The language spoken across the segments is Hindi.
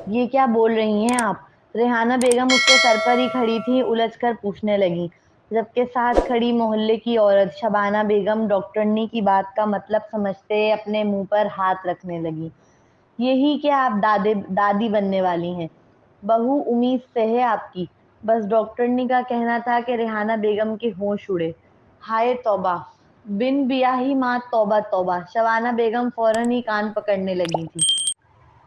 ये क्या बोल रही हैं आप? रेहाना बेगम उसके सर पर ही खड़ी थी, उलझकर पूछने लगी। जबकि साथ खड़ी मोहल्ले की औरत शबाना बेगम डॉक्टरनी की बात का मतलब समझते अपने मुंह पर हाथ रखने लगी। यही क्या आप दादे दादी बनने वाली हैं? बहू उम्मीद से है आपकी। बस डॉक्टरनी का कहना था कि रेहाना बेगम के होश उड़े। हाय तौबा! बिन बियाही माँ, तौबा तौबा! शबाना बेगम फौरन ही कान पकड़ने लगी थी।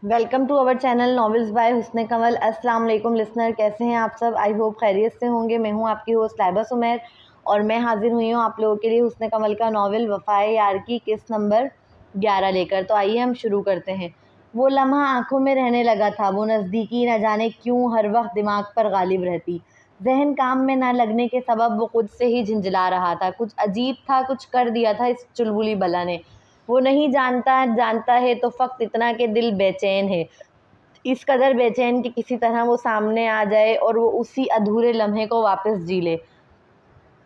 Welcome to our channel novels by Husn Kamal. अस्सलाम वालेकुम लिसनर, कैसे हैं आप सब? आई होप खैरियत से होंगे। मैं हूं आपकी होस्ट लाइबा सुमेर और मैं हाजिर हुई हूं आप लोगों के लिए हुस्न कमल का नॉवल वफाए यार की किस्त नंबर 11 लेकर। तो आइए हम शुरू करते हैं। वो लम्हा आंखों में रहने लगा था। वो नज़दीकी न जाने क्यों हर वक्त दिमाग पर गालिब रहती। जहन काम में न लगने के सबब वो खुद से ही झिंझला रहा था। कुछ अजीब था, कुछ कर दिया था इस चुलबुली बला ने। वो नहीं जानता जानता है तो फ़क़्त इतना कि दिल बेचैन है। इस कदर बेचैन कि किसी तरह वो सामने आ जाए और वो उसी अधूरे लम्हे को वापस जी ले।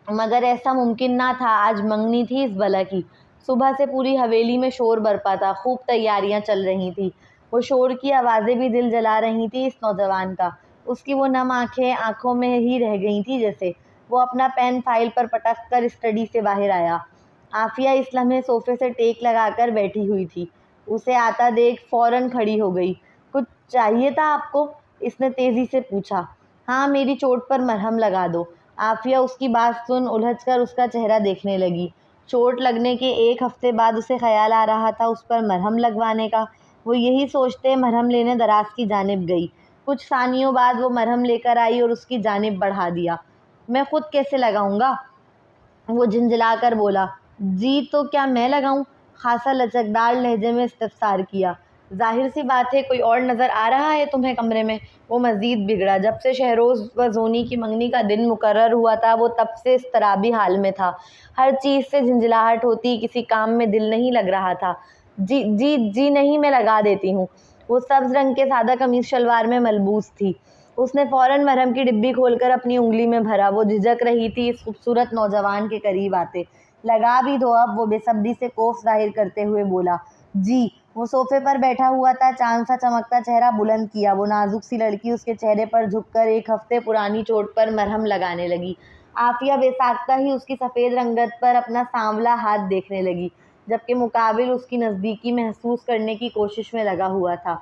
मगर ऐसा मुमकिन ना था। आज मंगनी थी इस बला की। सुबह से पूरी हवेली में शोर बरपा था। खूब तैयारियां चल रही थी। वो शोर की आवाज़ें भी दिल जला रही थी इस नौजवान का। उसकी वो नम आंखें आंखों में ही रह गई थी जैसे। वो अपना पेन फाइल पर पटक कर स्टडी से बाहर आया। आफिया इस लम्हे सोफे से टेक लगाकर बैठी हुई थी। उसे आता देख फौरन खड़ी हो गई। कुछ चाहिए था आपको? इसने तेजी से पूछा। हाँ, मेरी चोट पर मरहम लगा दो। आफिया उसकी बात सुन उलझकर उसका चेहरा देखने लगी। चोट लगने के एक हफ्ते बाद उसे ख्याल आ रहा था उस पर मरहम लगवाने का। वो यही सोचते मरहम लेने दराज की जानिब गई। कुछ सानियों बाद वो मरहम लेकर आई और उसकी जानिब बढ़ा दिया। मैं खुद कैसे लगाऊंगा? वो झिंझलाकर बोला। जी तो क्या मैं लगाऊं? खासा लचकदार लहजे में इस्तफसार किया। जाहिर सी बात है, कोई और नज़र आ रहा है तुम्हें कमरे में? वो मज़ीद बिगड़ा। जब से शहरोज़ व जोनी की मंगनी का दिन मुकर्रर हुआ था वो तब से इज़्तिराबी हाल में था। हर चीज़ से झंझलाहट होती, किसी काम में दिल नहीं लग रहा था। जी जी जी नहीं, मैं लगा देती हूँ। वो सब्ज़ रंग के सादा कमीज़ शलवार में मलबूस थी। उसने फ़ौरन मरहम की डिब्बी खोलकर अपनी उंगली में भरा। वो झिझक रही थी इस खूबसूरत नौजवान के करीब आते। लगा भी दो अब, वो बेसब्री से कोफ जाहिर करते हुए बोला। जी। वो सोफे पर बैठा हुआ था, चांद सा चमकता चेहरा बुलंद किया। वो नाजुक सी लड़की उसके चेहरे पर झुककर एक हफ्ते पुरानी चोट पर मरहम लगाने लगी। आफिया बेसाख्ता ही उसकी सफ़ेद रंगत पर अपना सांवला हाथ देखने लगी, जबकि मुकाबिल उसकी नज़दीकी महसूस करने की कोशिश में लगा हुआ था।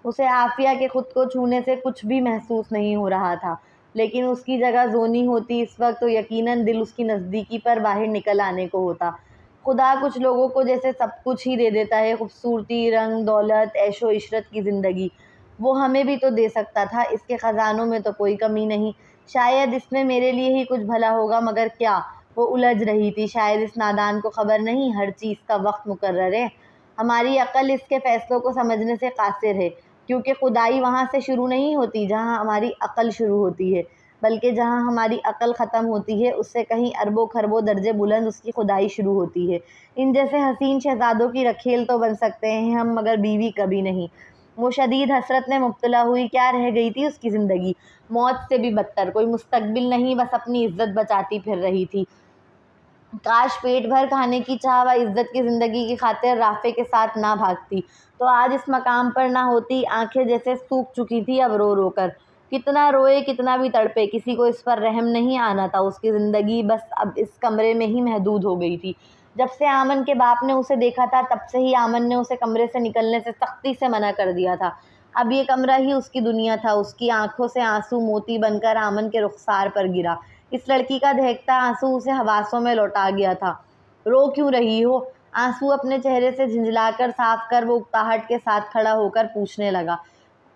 उसे आफिया के खुद को छूने से कुछ भी महसूस नहीं हो रहा था, लेकिन उसकी जगह जोनी होती इस वक्त तो यकीनन दिल उसकी नज़दीकी पर बाहर निकल आने को होता। खुदा कुछ लोगों को जैसे सब कुछ ही दे देता है, खूबसूरती, रंग, दौलत, ऐशो इशरत की ज़िंदगी। वो हमें भी तो दे सकता था। इसके ख़जानों में तो कोई कमी नहीं। शायद इसमें मेरे लिए ही कुछ भला होगा, मगर क्या? वो उलझ रही थी। शायद इस नादान को ख़बर नहीं हर चीज़ का वक्त मुकर्रर है। हमारी अक्ल इसके फ़ैसलों को समझने से कासिर है, क्योंकि खुदाई वहाँ से शुरू नहीं होती जहाँ हमारी अक्ल शुरू होती है, बल्कि जहाँ हमारी अक्ल ख़त्म होती है उससे कहीं अरबों खरबों दर्जे बुलंद उसकी खुदाई शुरू होती है। इन जैसे हसीन शहजादों की रखेल तो बन सकते हैं हम, मगर बीवी कभी नहीं। वो शदीद हसरत में मुब्तला हुई। क्या रह गई थी उसकी ज़िंदगी? मौत से भी बदतर। कोई मुस्तकबिल नहीं, बस अपनी इज्जत बचाती फिर रही थी। काश पेट भर खाने की चाह व इज्जत की ज़िंदगी की खातिर राफ़े के साथ ना भागती तो आज इस मकाम पर ना होती। आंखें जैसे सूख चुकी थी अब रो रो कर। कितना रोए, कितना भी तड़पे, किसी को इस पर रहम नहीं आना था। उसकी ज़िंदगी बस अब इस कमरे में ही महदूद हो गई थी। जब से आमन के बाप ने उसे देखा था तब से ही आमन ने उसे कमरे से निकलने से सख्ती से मना कर दिया था। अब ये कमरा ही उसकी दुनिया था। उसकी आंखों से आंसू मोती बनकर आमन के रुखसार पर गिरा। इस लड़की का दहकता आंसू उसे हवासों में लौटा गया था। रो क्यों रही हो? आंसू अपने चेहरे से झिंझलाकर साफ कर वो उकताहट के साथ खड़ा होकर पूछने लगा।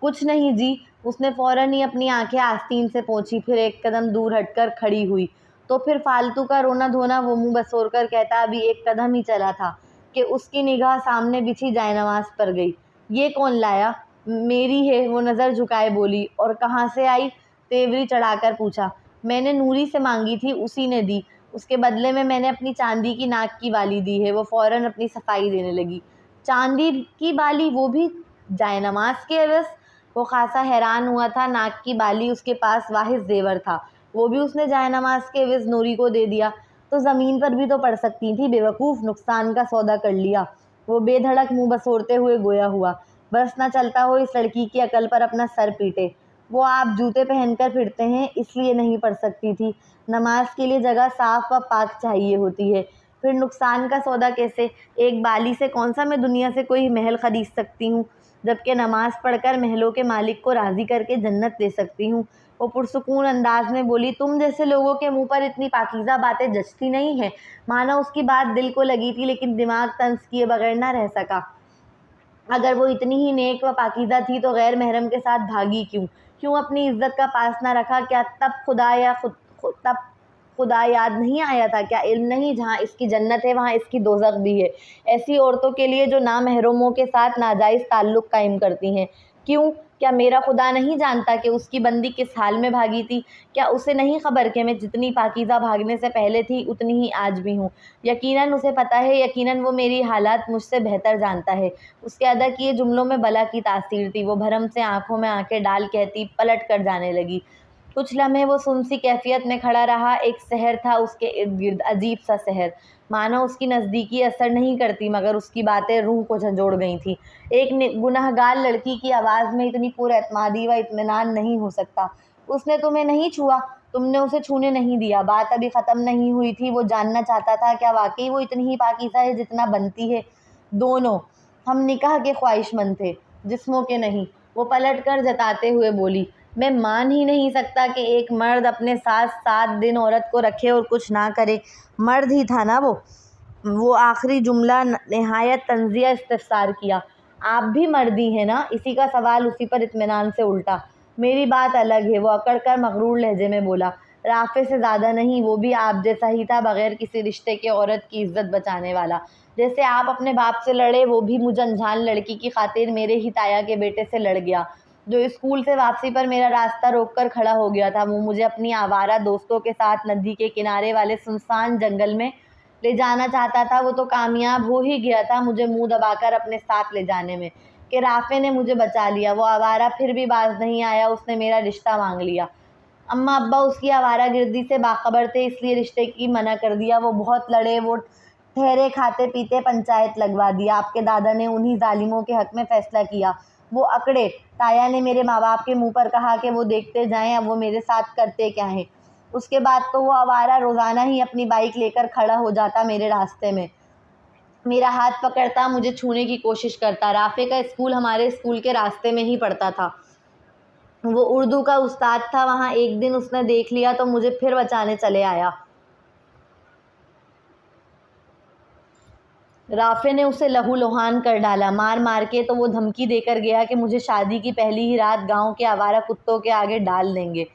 कुछ नहीं जी। उसने फौरन ही अपनी आंखें आस्तीन से पोंछी, फिर एक कदम दूर हटकर खड़ी हुई। तो फिर फालतू का रोना धोना? वो मुंह बसोर कर कहता। अभी एक कदम ही चला था कि उसकी निगाह सामने बिछी जायनमाज पर गई। ये कौन लाया? मेरी है, वो नज़र झुकाए बोली। और कहाँ से आई? तेवरी चढ़ाकर पूछा। मैंने नूरी से मांगी थी, उसी ने दी। उसके बदले में मैंने अपनी चांदी की नाक की बाली दी है। वो फौरन अपनी सफाई देने लगी। चांदी की बाली, वो भी जायनमाज के एवज? वो खासा हैरान हुआ था। नाक की बाली उसके पास वाहिद जेवर था, वो भी उसने जायनमाज के एवज नूरी को दे दिया। तो ज़मीन पर भी तो पड़ सकती थी। बेवकूफ़, नुकसान का सौदा कर लिया। वो बेधड़क मुंह बसोरते हुए गोया हुआ। बस ना चलता हो इस लड़की की अकल पर अपना सर पीटे। वो आप जूते पहनकर फिरते हैं इसलिए नहीं पढ़ सकती थी। नमाज के लिए जगह साफ व पाक चाहिए होती है। फिर नुकसान का सौदा कैसे? एक बाली से कौन सा मैं दुनिया से कोई महल खरीद सकती हूँ, जबकि नमाज पढ़कर महलों के मालिक को राज़ी करके जन्नत दे सकती हूँ। वो पुरसुकून अंदाज में बोली, तुम जैसे लोगों के मुंह पर इतनी पाकीज़ा बातें जचती नहीं है। मानो उसकी बात दिल को लगी थी, लेकिन दिमाग तंज किए बगैर ना रह सका। अगर वो इतनी ही नेक व पाकीज़ा थी तो गैर महरम के साथ भागी क्यों? क्यों अपनी इज्जत का पास ना रखा? क्या तब खुदा याद नहीं आया था? क्या इल्म नहीं, जहाँ इसकी जन्नत है वहाँ इसकी दोज़ख भी है? ऐसी औरतों के लिए जो नामहरमों के साथ नाजायज़ ताल्लुक़ कायम करती हैं। क्यों? क्या मेरा खुदा नहीं जानता कि उसकी बंदी किस हाल में भागी थी? क्या उसे नहीं खबर कि मैं जितनी पाकीज़ा भागने से पहले थी उतनी ही आज भी हूँ? यकीनन उसे पता है, यकीनन वो मेरी हालात मुझसे बेहतर जानता है। उसके अदा किए जुमलों में बला की तासीर थी। वो भरम से आंखों में आंखें डाल कहती, पलट कर जाने लगी। कुछ लम्हे वो सुनसी कैफियत में खड़ा रहा। एक शहर था उसके इर्द गिर्द, अजीब सा शहर। मानो उसकी नज़दीकी असर नहीं करती, मगर उसकी बातें रूह को झंझोड़ गई थी। एक गुनहगार लड़की की आवाज़ में इतनी पुरएतमादी व इत्मीनान नहीं हो सकता। उसने तुम्हें नहीं छुआ, तुमने उसे छूने नहीं दिया। बात अभी ख़त्म नहीं हुई थी। वो जानना चाहता था क्या वाकई वो इतनी ही पाकीज़ा है जितना बनती है। दोनों हम निकाह के ख्वाहिशमंद थे, जिस्मों के नहीं। वो पलट कर जताते हुए बोली, मैं मान ही नहीं सकता कि एक मर्द अपने साथ 7 दिन औरत को रखे और कुछ ना करे। मर्द ही था ना वो आखिरी जुमला नहायत तंज़िया इस्तफ़सार किया। आप भी मर्दी हैं ना? इसी का सवाल उसी पर इत्मीनान से उल्टा। मेरी बात अलग है, वो अकड़ कर मगरूर लहजे में बोला। राफ़े से ज़्यादा नहीं, वो भी आप जैसा ही था, बग़ैर किसी रिश्ते के औरत की इज़्ज़त बचाने वाला। जैसे आप अपने बाप से लड़े, वो भी मुझ अनजान लड़की की खातिर मेरे ही ताया के बेटे से लड़ गया, जो स्कूल से वापसी पर मेरा रास्ता रोक कर खड़ा हो गया था। वो मुझे अपनी आवारा दोस्तों के साथ नदी के किनारे वाले सुनसान जंगल में ले जाना चाहता था। वो तो कामयाब हो ही गया था मुझे मुंह दबाकर अपने साथ ले जाने में, कि राफ़े ने मुझे बचा लिया। वो आवारा फिर भी बाज नहीं आया, उसने मेरा रिश्ता मांग लिया। अम्मा अब्बा उसकी आवारागर्दी से बाखबर थे, इसलिए रिश्ते की मना कर दिया। वो बहुत लड़े, वो ठहरे, खाते पीते पंचायत लगवा दिया। आपके दादा ने उन्हीं जालिमों के हक़ में फ़ैसला किया। वो अकड़े। ताया ने मेरे माँ बाप के मुँह पर कहा कि वो देखते जाएं अब वो मेरे साथ करते क्या हैं। उसके बाद तो वो आवारा रोज़ाना ही अपनी बाइक लेकर खड़ा हो जाता मेरे रास्ते में, मेरा हाथ पकड़ता, मुझे छूने की कोशिश करता। राफ़े का स्कूल हमारे स्कूल के रास्ते में ही पड़ता था। वो उर्दू का उस्ताद था वहाँ। एक दिन उसने देख लिया तो मुझे फिर बचाने चले आया। राफ़े ने उसे लहूलुहान कर डाला, मार मार के। तो वो धमकी देकर गया कि मुझे शादी की पहली ही रात गांव के आवारा कुत्तों के आगे डाल देंगे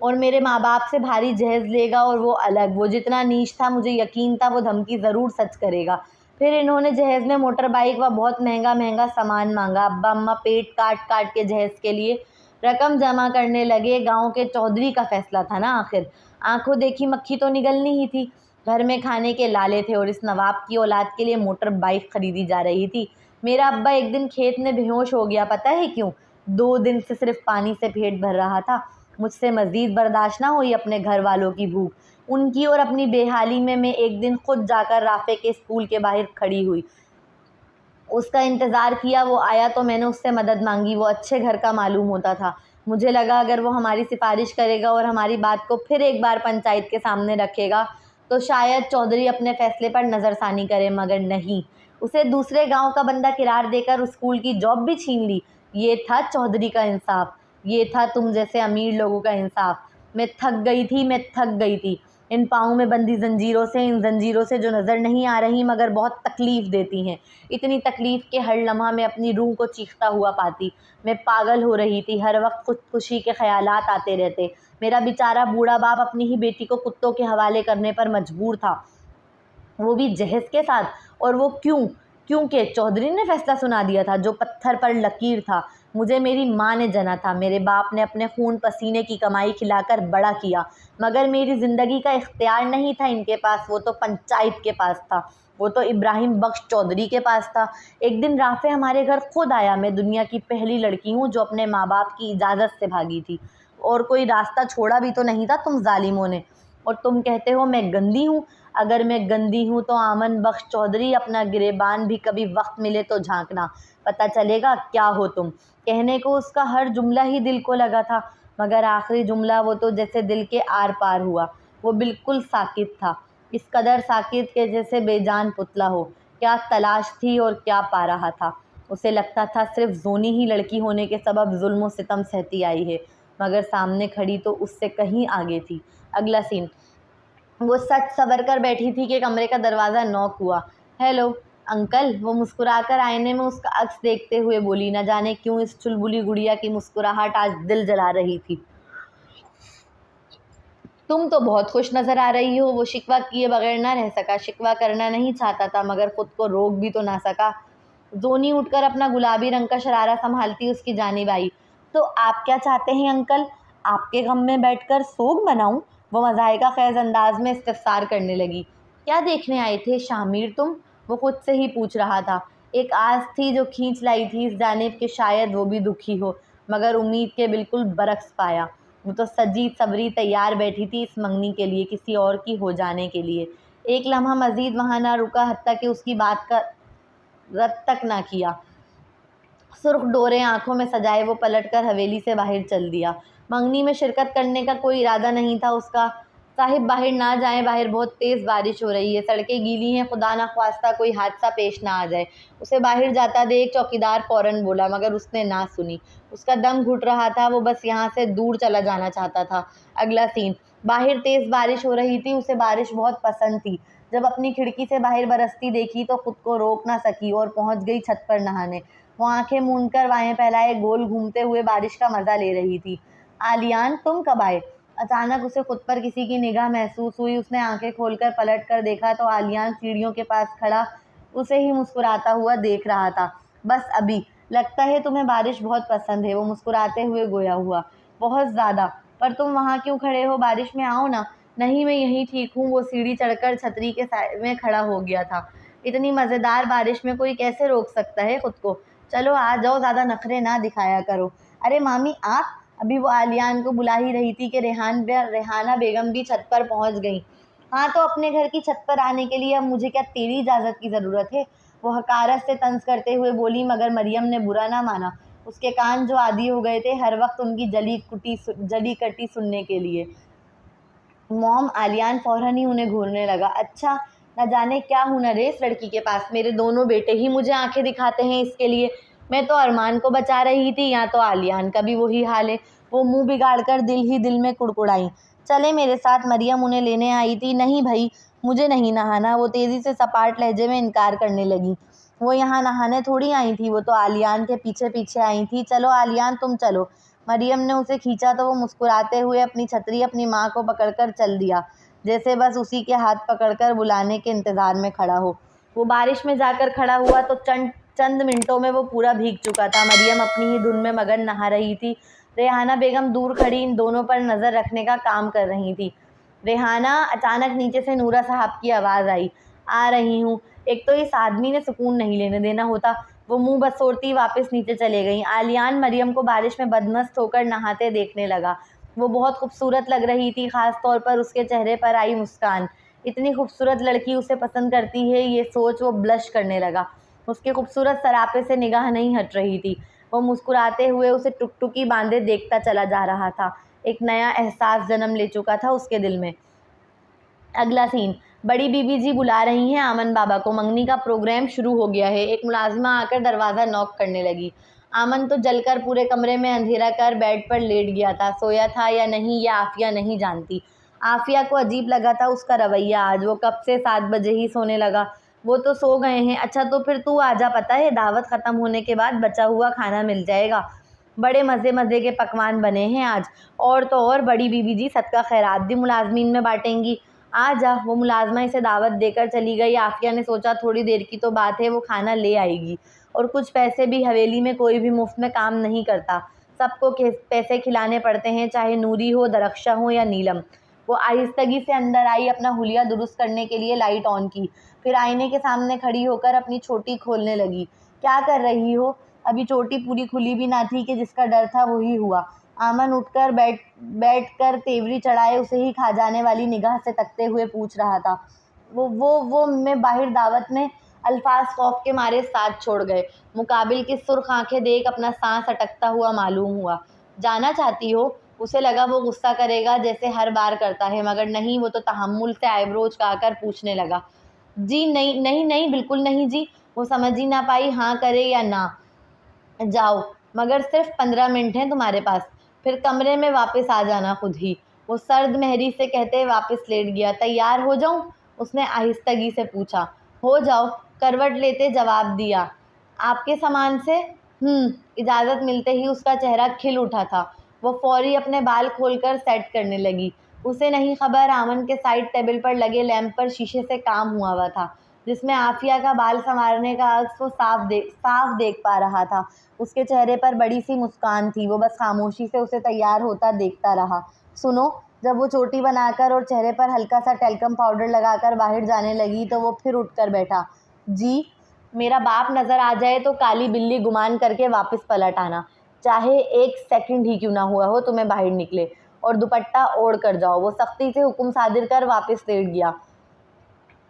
और मेरे माँ बाप से भारी जहेज़ लेगा। और वो अलग, वो जितना नीच था मुझे यकीन था वो धमकी ज़रूर सच करेगा। फिर इन्होंने जहेज़ में मोटर बाइक व बहुत महंगा महंगा सामान मांगा। अब्बा अम्मा पेट काट काट के जहेज़ के लिए रकम जमा करने लगे। गांव के चौधरी का फैसला था ना आखिर। आंखों देखी मक्खी तो निगलनी ही थी। घर में खाने के लाले थे और इस नवाब की औलाद के लिए मोटर बाइक खरीदी जा रही थी। मेरा अब्बा एक दिन खेत में बेहोश हो गया। पता है क्यों? 2 दिन से सिर्फ पानी से पेट भर रहा था। मुझसे मज़ीद बर्दाश्त ना हुई अपने घर वालों की भूख। उनकी और अपनी बेहाली में मैं एक दिन खुद जाकर राफ़े के स्कूल के बाहर खड़ी हुई, उसका इंतज़ार किया। वो आया तो मैंने उससे मदद मांगी। वो अच्छे घर का मालूम होता था। मुझे लगा अगर वो हमारी सिफारिश करेगा और हमारी बात को फिर एक बार पंचायत के सामने रखेगा तो शायद चौधरी अपने फ़ैसले पर नज़रसानी करे, मगर नहीं। उसे दूसरे गांव का बंदा किरार देकर उस स्कूल की जॉब भी छीन ली। ये था चौधरी का इंसाफ। ये था तुम जैसे अमीर लोगों का इंसाफ। मैं थक गई थी इन पाँव में बंदी ज़ंजीरों से, इन ज़ंजीरों से जो नज़र नहीं आ रही मगर बहुत तकलीफ़ देती हैं। इतनी तकलीफ़ के हर लम्हा मैं अपनी रूह को चीखता हुआ पाती। मैं पागल हो रही थी। हर वक्त खुदकुशी के ख़यालात आते रहते। मेरा बेचारा बूढ़ा बाप अपनी ही बेटी को कुत्तों के हवाले करने पर मजबूर था, वो भी जहेज़ के साथ। और वो क्योंकि चौधरी ने फ़ैसला सुना दिया था, जो पत्थर पर लकीर था। मुझे मेरी माँ ने जना था। मेरे बाप ने अपने खून पसीने की कमाई खिलाकर बड़ा किया, मगर मेरी ज़िंदगी का इख्तियार नहीं था इनके पास। वो तो पंचायत के पास था। वो तो इब्राहिम बख्श चौधरी के पास था। एक दिन राफ़े हमारे घर खुद आया। मैं दुनिया की पहली लड़की हूँ जो अपने माँ बाप की इजाज़त से भागी थी, और कोई रास्ता छोड़ा भी तो नहीं था तुम जालिमों ने। और तुम कहते हो मैं गंदी हूँ। अगर मैं गंदी हूँ तो आमन बख्श चौधरी, अपना गिरेबान भी कभी वक्त मिले तो झांकना, पता चलेगा क्या हो तुम। कहने को उसका हर जुमला ही दिल को लगा था, मगर आखिरी जुमला वो तो जैसे दिल के आर पार हुआ। वो बिल्कुल साकित था, इस कदर साकित के जैसे बेजान पुतला हो। क्या तलाश थी और क्या पा रहा था। उसे लगता था सिर्फ जोनी ही लड़की होने के सबब जुल्म सितम सहती आई है, मगर सामने खड़ी तो उससे कहीं आगे थी। अगला सीन। वो सच सवर कर बैठी थी कि कमरे का दरवाज़ा नॉक हुआ। हेलो अंकल, वो मुस्कुराकर आईने में उसका अक्स देखते हुए बोली। न जाने क्यों इस चुलबुली गुड़िया की मुस्कुराहट आज दिल जला रही थी। तुम तो बहुत खुश नजर आ रही हो। वो शिकवा किए बगैर ना रह सका। शिकवा करना नहीं चाहता था, मगर खुद को रोक भी तो ना सका। जोनी उठकर अपना गुलाबी रंग का शरारा संभालती उसकी जानिब आई। तो आप क्या चाहते हैं अंकल? आपके गम में बैठकर सोग मनाऊं? वो मज़ाहिका ख़ैज़ अंदाज में इस्तिफ़सार करने लगी। क्या देखने आए थे शामिर तुम? वो खुद से ही पूछ रहा था। एक आस थी जो खींच लाई थी इस जानिब कि शायद वो भी दुखी हो, मगर उम्मीद के बिल्कुल बरक्स पाया। वो तो सजी सबरी तैयार बैठी थी इस मंगनी के लिए, किसी और की हो जाने के लिए। एक लम्हा मज़ीद वहाँ ना रुका, हत्ता कि उसकी बात का रद्द तक ना किया। सुर्ख डोरे आंखों में सजाए वो पलटकर हवेली से बाहर चल दिया। मंगनी में शिरकत करने का कोई इरादा नहीं था उसका। साहिब बाहर ना जाएं, बाहर बहुत तेज़ बारिश हो रही है, सड़कें गीली हैं, खुदा ना ख्वास्ता कोई हादसा पेश ना आ जाए। उसे बाहर जाता देख चौकीदार फ़ौरन बोला, मगर उसने ना सुनी। उसका दम घुट रहा था, वो बस यहाँ से दूर चला जाना चाहता था। अगला सीन। बाहर तेज़ बारिश हो रही थी, उसे बारिश बहुत पसंद थी। जब अपनी खिड़की से बाहर बरसती देखी तो खुद को रोक ना सकी और पहुँच गई छत पर नहाने। वो आंखें मूंदकर बाहें फैलाए गोल घूमते हुए बारिश का मज़ा ले रही थी। आलियान, तुम कब आए? अचानक उसे खुद पर किसी की निगाह महसूस हुई। उसने आंखें खोलकर पलट कर देखा तो आलियान सीढ़ियों के पास खड़ा उसे ही मुस्कुराता हुआ देख रहा था। बस अभी। लगता है तुम्हें बारिश बहुत पसंद है, वो मुस्कुराते हुए गोया हुआ। बहुत ज़्यादा। पर तुम वहाँ क्यों खड़े हो? बारिश में आओ ना। नहीं, मैं यहीं ठीक हूँ। वो सीढ़ी चढ़कर छतरी के साए में खड़ा हो गया था। इतनी मज़ेदार बारिश में कोई कैसे रोक सकता है खुद को? चलो आ जाओ, ज़्यादा नखरे ना दिखाया करो। अरे मामी आप? अभी वो आलियान को बुला ही रही थी कि रेहाना बेगम भी छत पर पहुंच गई। हाँ तो अपने घर की छत पर आने के लिए अब मुझे क्या तेरी इजाज़त की ज़रूरत है? वो हकारत से तंज करते हुए बोली, मगर मरियम ने बुरा ना माना। उसके कान जो आदी हो गए थे हर वक्त उनकी जली कटी सुनने के लिए। मॉम, आलियान फ़ौरन ही उन्हें घूरने लगा। अच्छा, न जाने क्या हुनर है इस लड़की के पास। मेरे दोनों बेटे ही मुझे आंखें दिखाते हैं इसके लिए। मैं तो अरमान को बचा रही थी, यहाँ तो आलियान का भी वही हाल है। वो मुंह बिगाड़कर दिल ही दिल में कुड़कुड़ाई। चले मेरे साथ, मरियम उन्हें लेने आई थी। नहीं भाई, मुझे नहीं नहाना। वो तेज़ी से सपाट लहजे में इनकार करने लगी। वो यहाँ नहाने थोड़ी आई थी, वो तो आलियान के पीछे पीछे आई थी। चलो आलियान, तुम चलो। मरियम ने उसे खींचा तो वो मुस्कुराते हुए अपनी छतरी अपनी माँ को पकड़कर चल दिया, जैसे बस उसी के हाथ पकड़कर बुलाने के इंतज़ार में खड़ा हो। वो बारिश में जाकर खड़ा हुआ तो चंद मिनटों में वो पूरा भीग चुका था। मरियम अपनी ही धुन में मगन नहा रही थी। रेहाना बेगम दूर खड़ी इन दोनों पर नज़र रखने का काम कर रही थी। रेहाना, अचानक नीचे से नूरा साहब की आवाज़ आई। आ रही हूँ। एक तो इस आदमी ने सुकून नहीं लेने देना होता। वो मुंह बसोरती वापस नीचे चले गईं। आलियान मरियम को बारिश में बदमस्त होकर नहाते देखने लगा। वो बहुत खूबसूरत लग रही थी, ख़ास तौर पर उसके चेहरे पर आई मुस्कान। इतनी खूबसूरत लड़की उसे पसंद करती है, ये सोच वो ब्लश करने लगा। उसके खूबसूरत सरापे से निगाह नहीं हट रही थी। वो मुस्कुराते हुए उसे टुकटुकी बांधे देखता चला जा रहा था। एक नया एहसास जन्म ले चुका था उसके दिल में। अगला सीन। बड़ी बीबी जी बुला रही हैं आमन बाबा को। मंगनी का प्रोग्राम शुरू हो गया है। एक मुलाजिमा आकर दरवाज़ा नॉक करने लगी। आमन तो जलकर पूरे कमरे में अंधेरा कर बेड पर लेट गया था। सोया था या नहीं ये आफिया नहीं जानती। आफिया को अजीब लगा था उसका रवैया आज। वो कब से 7 बजे ही सोने लगा। वो तो सो गए हैं। अच्छा तो फिर तू आजा, पता है दावत ख़त्म होने के बाद बचा हुआ खाना मिल जाएगा। बड़े मज़े मज़े के पकवान बने हैं आज। और तो और बड़ी बीबी जी सदका खैरात भी मुलाजमीन में बांटेंगी। आ जा। वो मुलाजमा इसे दावत देकर चली गई। आफिया ने सोचा थोड़ी देर की तो बात है, वो खाना ले आएगी। और कुछ पैसे भी, हवेली में कोई भी मुफ्त में काम नहीं करता, सबको पैसे खिलाने पड़ते हैं, चाहे नूरी हो, दरख्शा हो या नीलम। वो आहिस्तगी से अंदर आई, अपना हुलिया दुरुस्त करने के लिए लाइट ऑन की, फिर आईने के सामने खड़ी होकर अपनी चोटी खोलने लगी। क्या कर रही हो? अभी चोटी पूरी खुली भी ना थी कि जिसका डर था वही हुआ। आमन उठकर बैठकर तेवरी चढ़ाए उसे ही खा जाने वाली निगाह से तकते हुए पूछ रहा था। वो मैं बाहर दावत में अल्फाज खौफ के मारे साथ छोड़ गए। मुकाबिल की सुर्ख आंखें देख अपना सांस अटकता हुआ मालूम हुआ। जाना चाहती हो? उसे लगा वो गुस्सा करेगा जैसे हर बार करता है, मगर नहीं, वो तो तहम्मुल से आईब्रोज काकर पूछने लगा। जी नहीं नहीं नहीं, बिल्कुल नहीं जी। वो समझ ही ना पाई हाँ करे या ना। जाओ, मगर सिर्फ 15 मिनट हैं तुम्हारे पास, फिर कमरे में वापस आ जाना खुद ही। वो सर्द मेहरी से कहते वापस लेट गया। तैयार हो जाऊं? उसने आहिस्तगी से पूछा। हो जाओ, करवट लेते जवाब दिया। आपके सामान से? इजाज़त मिलते ही उसका चेहरा खिल उठा था। वो फौरी अपने बाल खोलकर सेट करने लगी। उसे नहीं खबर आमन के साइड टेबल पर लगे लैंप पर शीशे से काम हुआ था, जिसमें आफिया का बाल संवारने का अक्स वो साफ देख पा रहा था। उसके चेहरे पर बड़ी सी मुस्कान थी। वो बस खामोशी से उसे तैयार होता देखता रहा। सुनो, जब वो चोटी बनाकर और चेहरे पर हल्का सा टेल्कम पाउडर लगाकर बाहर जाने लगी तो वो फिर उठकर बैठा। जी, मेरा बाप नज़र आ जाए तो काली बिल्ली गुमान करके वापस पलट आना, चाहे 1 सेकंड ही क्यों ना हुआ हो। तुम्हें बाहर निकले और दुपट्टा ओढ़ कर जाओ। वो सख्ती से हुक्म सादिर कर वापस लेट गया।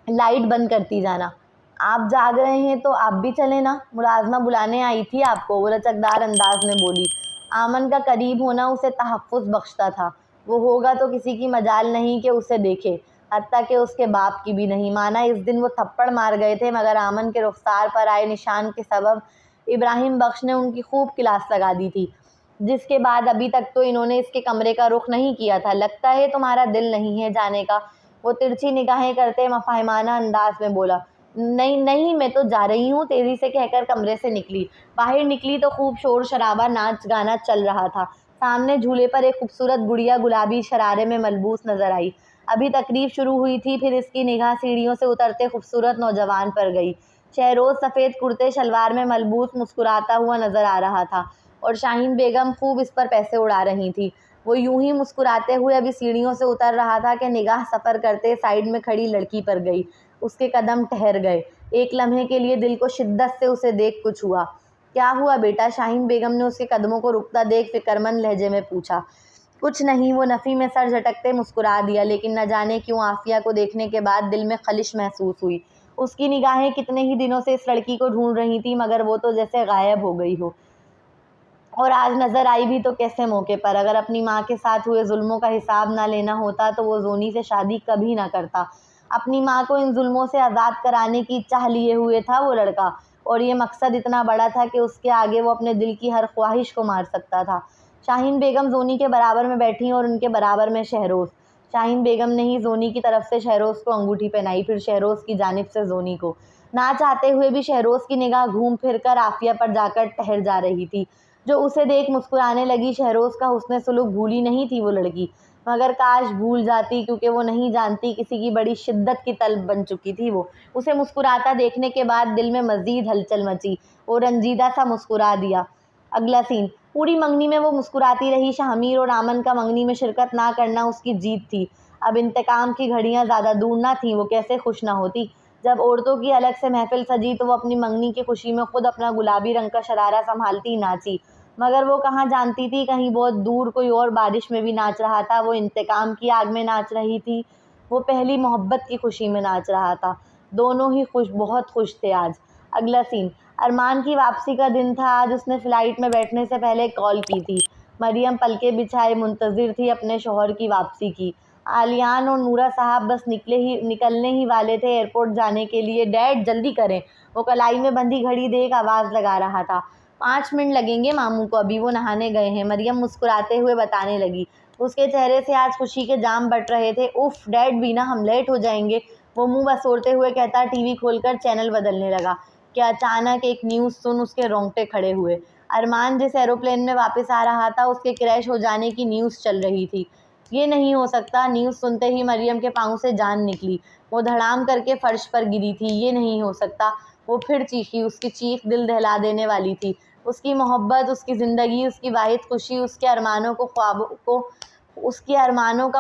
लाइट बंद करती जाना। आप जाग रहे हैं तो आप भी चले ना, मुलाजमा बुलाने आई थी आपको, वो लचकदार अंदाज में बोली। आमन का करीब होना उसे तहफ़्फ़ुज़ बख्शता था। वो होगा तो किसी की मजाल नहीं कि उसे देखे, हत्ता कि उसके बाप की भी नहीं। माना इस दिन वो थप्पड़ मार गए थे, मगर आमन के रुखसार पर आए निशान के सबब इब्राहिम बख्श ने उनकी खूब क्लास लगा दी थी, जिसके बाद अभी तक तो इन्होंने इसके कमरे का रुख नहीं किया था। लगता है तुम्हारा दिल नहीं है जाने का, वो तिरछी निगाहें करते मफ़ाहिमाना अंदाज में बोला। नहीं नहीं, मैं तो जा रही हूँ, तेज़ी से कहकर कमरे से निकली। बाहर निकली तो खूब शोर शराबा, नाच गाना चल रहा था। सामने झूले पर एक खूबसूरत गुड़िया गुलाबी शरारे में मलबूस नजर आई। अभी तकरीब शुरू हुई थी, फिर इसकी निगाह सीढ़ियों से उतरते खूबसूरत नौजवान पर गई। शहरोज सफ़ेद कुर्ते शलवार में मलबूस मुस्कुराता हुआ नजर आ रहा था और शाहीन बेगम खूब इस पर पैसे उड़ा रही थी। वो यूं ही मुस्कुराते हुए अभी सीढ़ियों से उतर रहा था कि निगाह सफ़र करते साइड में खड़ी लड़की पर गई। उसके कदम ठहर गए। एक लम्हे के लिए दिल को शिद्दत से उसे देख कुछ हुआ। क्या हुआ बेटा? शाहीन बेगम ने उसके कदमों को रुकता देख फिक्रमंद लहजे में पूछा। कुछ नहीं, वो नफ़ी में सर झटकते मुस्कुरा दिया, लेकिन न जाने क्यों आफिया को देखने के बाद दिल में खलिश महसूस हुई। उसकी निगाहें कितने ही दिनों से इस लड़की को ढूंढ रही थी, मगर वो तो जैसे गायब हो गई हो। और आज नज़र आई भी तो कैसे मौके पर। अगर अपनी माँ के साथ हुए जुल्मों का हिसाब ना लेना होता तो वो जोनी से शादी कभी ना करता। अपनी माँ को इन जुल्मों से आज़ाद कराने की चाह लिए हुए था वो लड़का, और ये मकसद इतना बड़ा था कि उसके आगे वो अपने दिल की हर ख्वाहिश को मार सकता था। शाहीन बेगम जोनी के बराबर में बैठी और उनके बराबर में शहरोज़। शाहीन बेगम ने ही जोनी की तरफ से शहरोज़ को अंगूठी पहनाई, फिर शहरोज़ की जानिब से जोनी को। ना चाहते हुए भी शहरोज़ की निगाह घूम फिर कर आफिया पर जाकर ठहर जा रही थी, जो उसे देख मुस्कुराने लगी। शहरोज़ का हुस्न सलूक भूली नहीं थी वो लड़की, मगर काश भूल जाती, क्योंकि वो नहीं जानती किसी की बड़ी शिद्दत की तलब बन चुकी थी वो। उसे मुस्कुराता देखने के बाद दिल में मज़ीद हलचल मची। वो रंजीदा सा मुस्कुरा दिया। अगला सीन। पूरी मंगनी में वो मुस्कुराती रही। शाहमीर और आमन का मंगनी में शिरकत ना करना उसकी जीत थी। अब इंतकाम की घड़ियां ज़्यादा दूर ना थीं। वो कैसे खुश ना होती। जब औरतों की अलग से महफिल सजी तो वो अपनी मंगनी की खुशी में खुद अपना गुलाबी रंग का शरारा संभालती नाची, मगर वो कहाँ जानती थी कहीं बहुत दूर कोई और बारिश में भी नाच रहा था। वो इंतकाम की आग में नाच रही थी, वो पहली मोहब्बत की खुशी में नाच रहा था। दोनों ही खुश, बहुत खुश थे आज। अगला सीन। अरमान की वापसी का दिन था आज। उसने फ़्लाइट में बैठने से पहले कॉल की थी। मरियम पलके बिछाए मुंतज़िर थी अपने शौहर की वापसी की। आलियान और नूरा साहब बस निकलने ही वाले थे एयरपोर्ट जाने के लिए। डैड जल्दी करें, वो कलाई में बंधी घड़ी देख आवाज़ लगा रहा था। 5 मिनट लगेंगे मामू को, अभी वो नहाने गए हैं, मरियम मुस्कुराते हुए बताने लगी। उसके चेहरे से आज खुशी के जाम बट रहे थे। उफ डैड भी ना, हम लेट हो जाएंगे, वो मुंह बसोरते हुए कहता टीवी खोलकर चैनल बदलने लगा कि अचानक एक न्यूज़ सुन उसके रोंगटे खड़े हुए। अरमान जिस एरोप्लेन में वापस आ रहा था उसके क्रैश हो जाने की न्यूज़ चल रही थी। ये नहीं हो सकता। न्यूज़ सुनते ही मरियम के पाँव से जान निकली। वो धड़ाम करके फर्श पर गिरी थी। ये नहीं हो सकता। वो फिर चीखी। उसकी चीख दिल दहला देने वाली थी। उसकी मोहब्बत, उसकी ज़िंदगी, उसकी वाहिद खुशी, उसके अरमानों का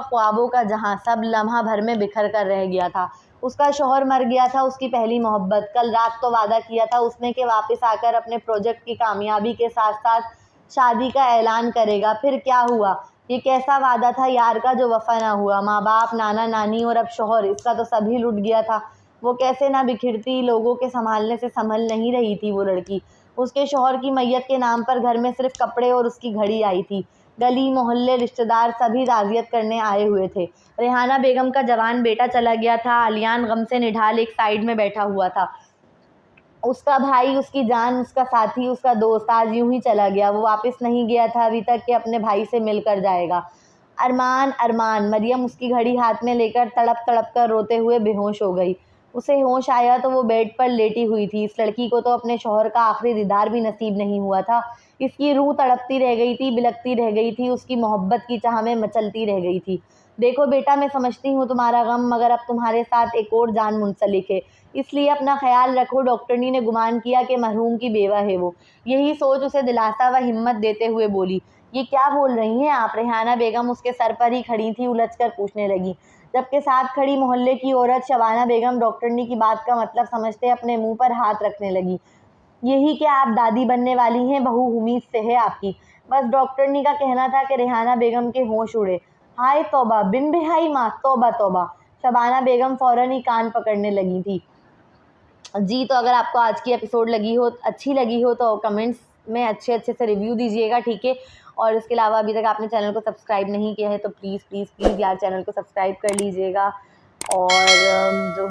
ख्वाबों का जहां सब लम्हा भर में बिखर कर रह गया था। उसका शौहर मर गया था, उसकी पहली मोहब्बत। कल रात तो वादा किया था उसने कि वापस आकर अपने प्रोजेक्ट की कामयाबी के साथ साथ शादी का ऐलान करेगा। फिर क्या हुआ? ये कैसा वादा था यार का जो वफा ना हुआ। माँ बाप, नाना नानी और अब शौहर, इसका तो सभी लुट गया था। वो कैसे ना बिखरती, लोगों के संभालने से संभल नहीं रही थी वो लड़की। उसके शौहर की मैयत के नाम पर घर में सिर्फ कपड़े और उसकी घड़ी आई थी। गली मोहल्ले रिश्तेदार सभी ताज़ियत करने आए हुए थे। रेहाना बेगम का जवान बेटा चला गया था। आलियान गम से निढाल एक साइड में बैठा हुआ था। उसका भाई, उसकी जान, उसका साथी, उसका दोस्त आज यूं ही चला गया। वो वापस नहीं गया था अभी तक कि अपने भाई से मिलकर जाएगा। अरमान अरमान। मरियम उसकी घड़ी हाथ में लेकर तड़प तड़प कर रोते हुए बेहोश हो गई। उसे होश आया तो वो बेड पर लेटी हुई थी। इस लड़की को तो अपने शौहर का आखिरी दीदार भी नसीब नहीं हुआ था। इसकी रूह तड़पती रह गई थी, बिलखती रह गई थी, उसकी मोहब्बत की चाह में मचलती रह गई थी। देखो बेटा, मैं समझती हूँ तुम्हारा गम, मगर अब तुम्हारे साथ एक और जान मुंसलिक है, इसलिए अपना ख्याल रखो। डॉक्टरनी ने गुमान किया कि मरहूम की बेवा है वो। यही सोच उसे दिलासा व हिम्मत देते हुए बोली। ये क्या बोल रही हैं आप? रेहाना बेगम उसके सर पर ही खड़ी थी, उलझकर पूछने लगी। जबकि साथ खड़ी मोहल्ले की औरत शबाना बेगम डॉक्टरनी की बात का मतलब समझते अपने मुंह पर हाथ रखने लगी। यही क्या आप दादी बनने वाली हैं? बहू उम्मीद से है आपकी। बस डॉक्टरनी का कहना था कि रेहाना बेगम के होश उड़े। हाय तौबा, बिन बिहाई माँ, तौबा तौबा। शबाना बेगम फौरन ही कान पकड़ने लगी थी। जी, तो अगर आपको आज की एपिसोड अच्छी लगी हो तो कमेंट्स में अच्छे अच्छे से रिव्यू दीजिएगा, ठीक है। और इसके अलावा अभी तक आपने चैनल को सब्सक्राइब नहीं किया है तो प्लीज़ प्लीज़ प्लीज़ यार चैनल को सब्सक्राइब कर लीजिएगा। और जो